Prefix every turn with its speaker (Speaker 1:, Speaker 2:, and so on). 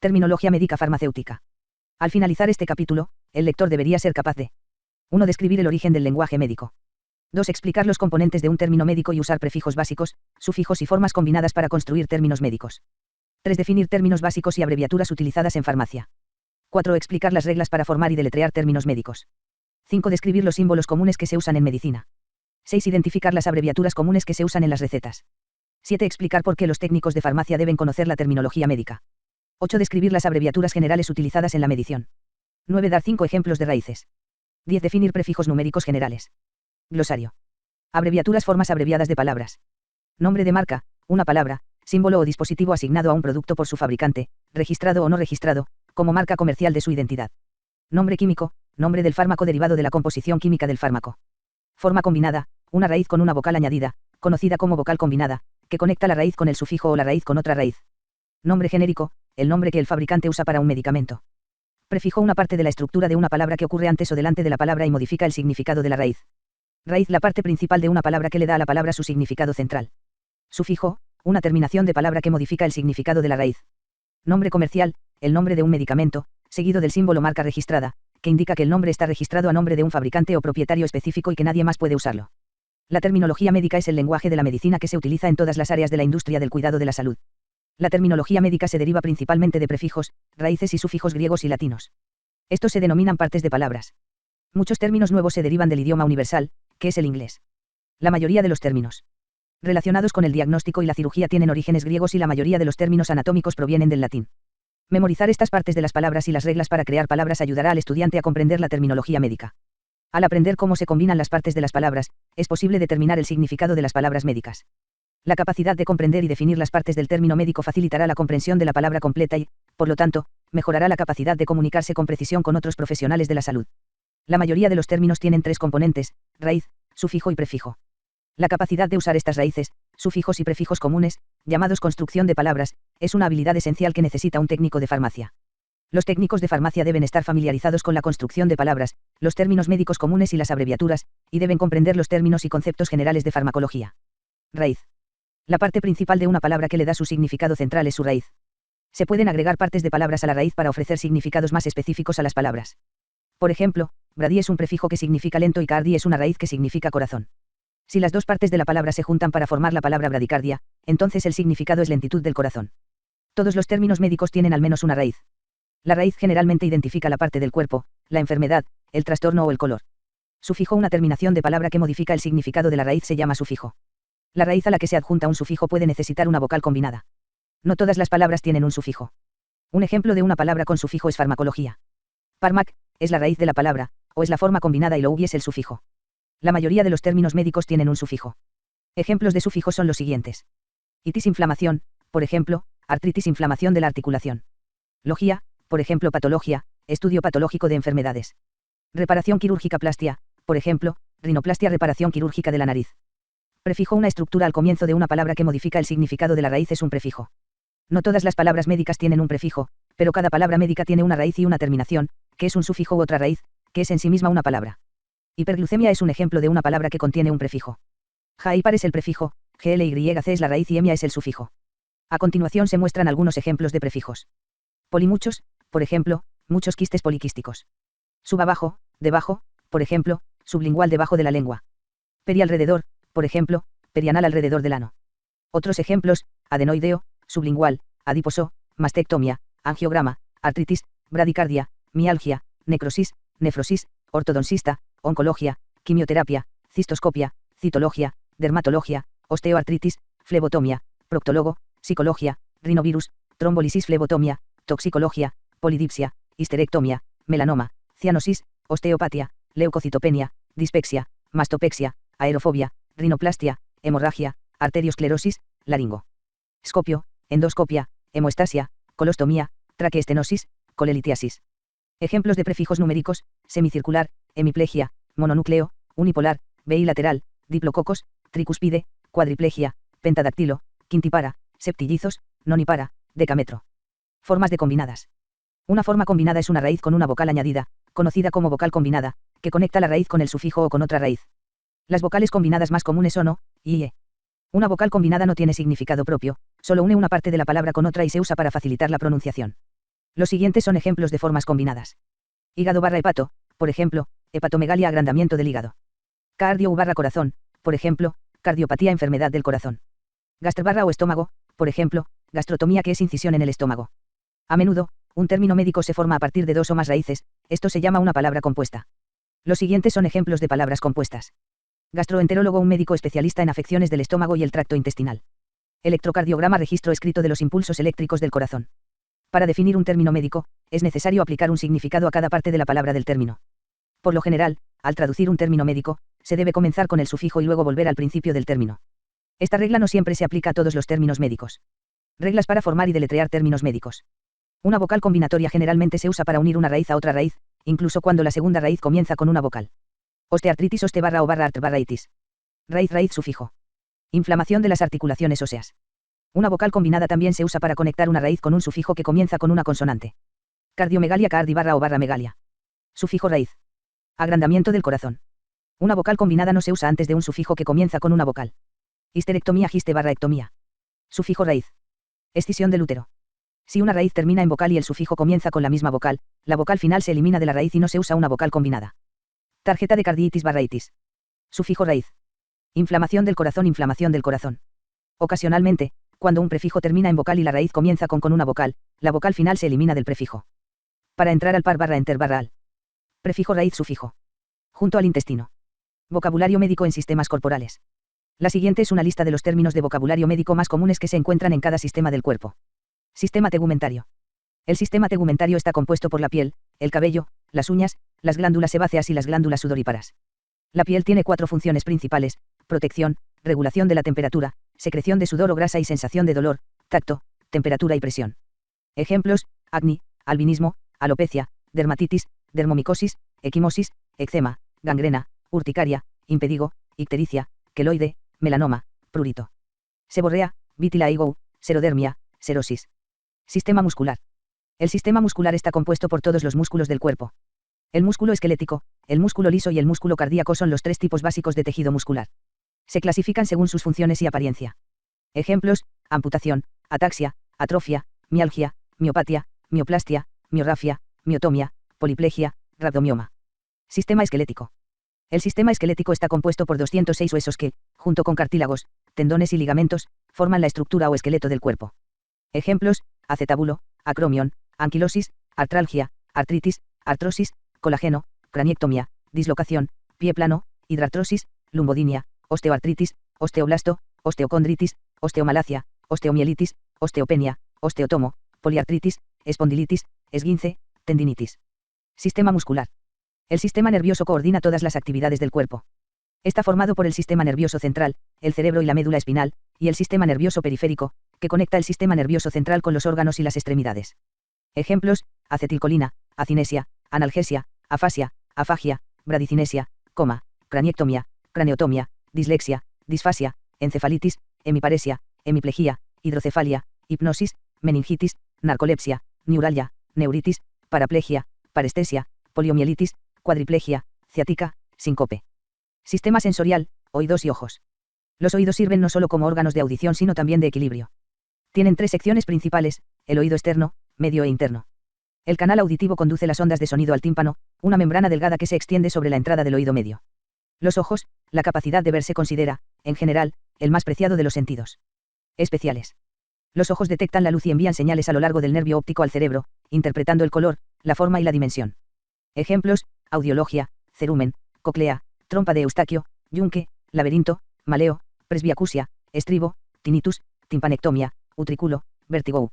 Speaker 1: Terminología médica farmacéutica. Al finalizar este capítulo, el lector debería ser capaz de 1. Describir el origen del lenguaje médico. 2. Explicar los componentes de un término médico y usar prefijos básicos, sufijos y formas combinadas para construir términos médicos. 3. Definir términos básicos y abreviaturas utilizadas en farmacia. 4. Explicar las reglas para formar y deletrear términos médicos. 5. Describir los símbolos comunes que se usan en medicina. 6. Identificar las abreviaturas comunes que se usan en las recetas. 7. Explicar por qué los técnicos de farmacia deben conocer la terminología médica. 8. Describir las abreviaturas generales utilizadas en la medición. 9. Dar 5 ejemplos de raíces. 10. Definir prefijos numéricos generales. Glosario. Abreviaturas. Formas abreviadas de palabras. Nombre de marca, una palabra, símbolo o dispositivo asignado a un producto por su fabricante, registrado o no registrado, como marca comercial de su identidad. Nombre químico, nombre del fármaco derivado de la composición química del fármaco. Forma combinada, una raíz con una vocal añadida, conocida como vocal combinada, que conecta la raíz con el sufijo o la raíz con otra raíz. Nombre genérico, el nombre que el fabricante usa para un medicamento. Prefijo. Una parte de la estructura de una palabra que ocurre antes o delante de la palabra y modifica el significado de la raíz. Raíz. La parte principal de una palabra que le da a la palabra su significado central. Sufijo, una terminación de palabra que modifica el significado de la raíz. Nombre comercial, el nombre de un medicamento, seguido del símbolo marca registrada, que indica que el nombre está registrado a nombre de un fabricante o propietario específico y que nadie más puede usarlo. La terminología médica es el lenguaje de la medicina que se utiliza en todas las áreas de la industria del cuidado de la salud. La terminología médica se deriva principalmente de prefijos, raíces y sufijos griegos y latinos. Estos se denominan partes de palabras. Muchos términos nuevos se derivan del idioma universal, que es el inglés. La mayoría de los términos relacionados con el diagnóstico y la cirugía tienen orígenes griegos y la mayoría de los términos anatómicos provienen del latín. Memorizar estas partes de las palabras y las reglas para crear palabras ayudará al estudiante a comprender la terminología médica. Al aprender cómo se combinan las partes de las palabras, es posible determinar el significado de las palabras médicas. La capacidad de comprender y definir las partes del término médico facilitará la comprensión de la palabra completa y, por lo tanto, mejorará la capacidad de comunicarse con precisión con otros profesionales de la salud. La mayoría de los términos tienen 3 componentes: raíz, sufijo y prefijo. La capacidad de usar estas raíces, sufijos y prefijos comunes, llamados construcción de palabras, es una habilidad esencial que necesita un técnico de farmacia. Los técnicos de farmacia deben estar familiarizados con la construcción de palabras, los términos médicos comunes y las abreviaturas, y deben comprender los términos y conceptos generales de farmacología. Raíz. La parte principal de una palabra que le da su significado central es su raíz. Se pueden agregar partes de palabras a la raíz para ofrecer significados más específicos a las palabras. Por ejemplo, bradi es un prefijo que significa lento y cardi es una raíz que significa corazón. Si las dos partes de la palabra se juntan para formar la palabra bradicardia, entonces el significado es lentitud del corazón. Todos los términos médicos tienen al menos una raíz. La raíz generalmente identifica la parte del cuerpo, la enfermedad, el trastorno o el color. Sufijo. Una terminación de palabra que modifica el significado de la raíz se llama sufijo. La raíz a la que se adjunta un sufijo puede necesitar una vocal combinada. No todas las palabras tienen un sufijo. Un ejemplo de una palabra con sufijo es farmacología. Parmac es la raíz de la palabra, o es la forma combinada y logi es el sufijo. La mayoría de los términos médicos tienen un sufijo. Ejemplos de sufijos son los siguientes. Itis, inflamación, por ejemplo, artritis, inflamación de la articulación. Logia, por ejemplo, patología, estudio patológico de enfermedades. Reparación quirúrgica, plastia, por ejemplo, rinoplastia, reparación quirúrgica de la nariz. Prefijo. Una estructura al comienzo de una palabra que modifica el significado de la raíz es un prefijo. No todas las palabras médicas tienen un prefijo, pero cada palabra médica tiene una raíz y una terminación, que es un sufijo u otra raíz, que es en sí misma una palabra. Hiperglucemia es un ejemplo de una palabra que contiene un prefijo. Jaipar es el prefijo, glyc es la raíz y emia es el sufijo. A continuación se muestran algunos ejemplos de prefijos. Polimuchos, por ejemplo, muchos quistes poliquísticos. Subabajo, debajo, por ejemplo, sublingual, debajo de la lengua. Perialrededor, por ejemplo, perianal, alrededor del ano. Otros ejemplos: adenoideo, sublingual, adiposo, mastectomía, angiograma, artritis, bradicardia, mialgia, necrosis, nefrosis, ortodoncista, oncología, quimioterapia, cistoscopia, citología, dermatología, osteoartritis, flebotomía, proctólogo, psicología, rinovirus, trombolisis, flebotomía, toxicología, polidipsia, histerectomía, melanoma, cianosis, osteopatía, leucocitopenia, dispexia, mastopexia, aerofobia, rinoplastia, hemorragia, arteriosclerosis, laringo. Scopio, endoscopia, hemoestasia, colostomía, traqueestenosis, colelitiasis. Ejemplos de prefijos numéricos: semicircular, hemiplegia, mononúcleo, unipolar, bilateral, diplococos, tricúspide, cuadriplegia, pentadactilo, quintipara, septillizos, nonipara, decametro. Formas de combinadas. Una forma combinada es una raíz con una vocal añadida, conocida como vocal combinada, que conecta la raíz con el sufijo o con otra raíz. Las vocales combinadas más comunes son o, y e. Una vocal combinada no tiene significado propio, solo une una parte de la palabra con otra y se usa para facilitar la pronunciación. Los siguientes son ejemplos de formas combinadas. Hígado barra hepato, por ejemplo, hepatomegalia, agrandamiento del hígado. Cardio barra corazón, por ejemplo, cardiopatía, enfermedad del corazón. Gastro barra o estómago, por ejemplo, gastrotomía, que es incisión en el estómago. A menudo, un término médico se forma a partir de dos o más raíces, esto se llama una palabra compuesta. Los siguientes son ejemplos de palabras compuestas. Gastroenterólogo, un médico especialista en afecciones del estómago y el tracto intestinal. Electrocardiograma, registro escrito de los impulsos eléctricos del corazón. Para definir un término médico, es necesario aplicar un significado a cada parte de la palabra del término. Por lo general, al traducir un término médico, se debe comenzar con el sufijo y luego volver al principio del término. Esta regla no siempre se aplica a todos los términos médicos. Reglas para formar y deletrear términos médicos. Una vocal combinatoria generalmente se usa para unir una raíz a otra raíz, incluso cuando la segunda raíz comienza con una vocal. Osteartritis, oste barra o barra art barra itis. Raíz, raíz, sufijo. Inflamación de las articulaciones óseas. Una vocal combinada también se usa para conectar una raíz con un sufijo que comienza con una consonante. Cardiomegalia, cardi barra o barra megalia. Sufijo raíz. Agrandamiento del corazón. Una vocal combinada no se usa antes de un sufijo que comienza con una vocal. Histerectomía, giste barra ectomía. Sufijo raíz. Escisión del útero. Si una raíz termina en vocal y el sufijo comienza con la misma vocal, la vocal final se elimina de la raíz y no se usa una vocal combinada. Tarjeta de carditis barra itis. Sufijo raíz. Inflamación del corazón, inflamación del corazón. Ocasionalmente, cuando un prefijo termina en vocal y la raíz comienza con una vocal, la vocal final se elimina del prefijo. Para entrar al par barra enter barra al. Prefijo raíz, sufijo. Junto al intestino. Vocabulario médico en sistemas corporales. La siguiente es una lista de los términos de vocabulario médico más comunes que se encuentran en cada sistema del cuerpo. Sistema tegumentario. El sistema tegumentario está compuesto por la piel, el cabello, las uñas, las glándulas sebáceas y las glándulas sudoríparas. La piel tiene 4 funciones principales: protección, regulación de la temperatura, secreción de sudor o grasa y sensación de dolor, tacto, temperatura y presión. Ejemplos: acné, albinismo, alopecia, dermatitis, dermomicosis, equimosis, eczema, gangrena, urticaria, impetigo, ictericia, queloide, melanoma, prurito. Seborrea, vitiligo, serodermia, serosis. Sistema muscular. El sistema muscular está compuesto por todos los músculos del cuerpo. El músculo esquelético, el músculo liso y el músculo cardíaco son los 3 tipos básicos de tejido muscular. Se clasifican según sus funciones y apariencia. Ejemplos: amputación, ataxia, atrofia, mialgia, miopatía, mioplastia, miorrafia, miotomía, poliplegia, rhabdomioma. Sistema esquelético. El sistema esquelético está compuesto por 206 huesos que, junto con cartílagos, tendones y ligamentos, forman la estructura o esqueleto del cuerpo. Ejemplos: acetábulo, acromion, anquilosis, artralgia, artritis, artrosis, colágeno, craniectomía, dislocación, pie plano, hidrartrosis, lumbodinia, osteoartritis, osteoblasto, osteocondritis, osteomalacia, osteomielitis, osteopenia, osteotomo, poliartritis, espondilitis, esguince, tendinitis. Sistema muscular. El sistema nervioso coordina todas las actividades del cuerpo. Está formado por el sistema nervioso central, el cerebro y la médula espinal, y el sistema nervioso periférico, que conecta el sistema nervioso central con los órganos y las extremidades. Ejemplos: acetilcolina, acinesia, analgesia, afasia, afagia, bradicinesia, coma, craniectomía, craneotomía, dislexia, disfasia, encefalitis, hemiparesia, hemiplegia, hidrocefalia, hipnosis, meningitis, narcolepsia, neuralgia, neuritis, paraplegia, parestesia, poliomielitis, cuadriplegia, ciática, síncope. Sistema sensorial, oídos y ojos. Los oídos sirven no solo como órganos de audición sino también de equilibrio. Tienen 3 secciones principales: el oído externo, medio e interno. El canal auditivo conduce las ondas de sonido al tímpano, una membrana delgada que se extiende sobre la entrada del oído medio. Los ojos, la capacidad de ver se considera, en general, el más preciado de los sentidos especiales. Los ojos detectan la luz y envían señales a lo largo del nervio óptico al cerebro, interpretando el color, la forma y la dimensión. Ejemplos: audiologia, cerumen, cóclea, trompa de Eustaquio, yunque, laberinto, maleo, presbiacusia, estribo, tinnitus, timpanectomía, utriculo, vértigo.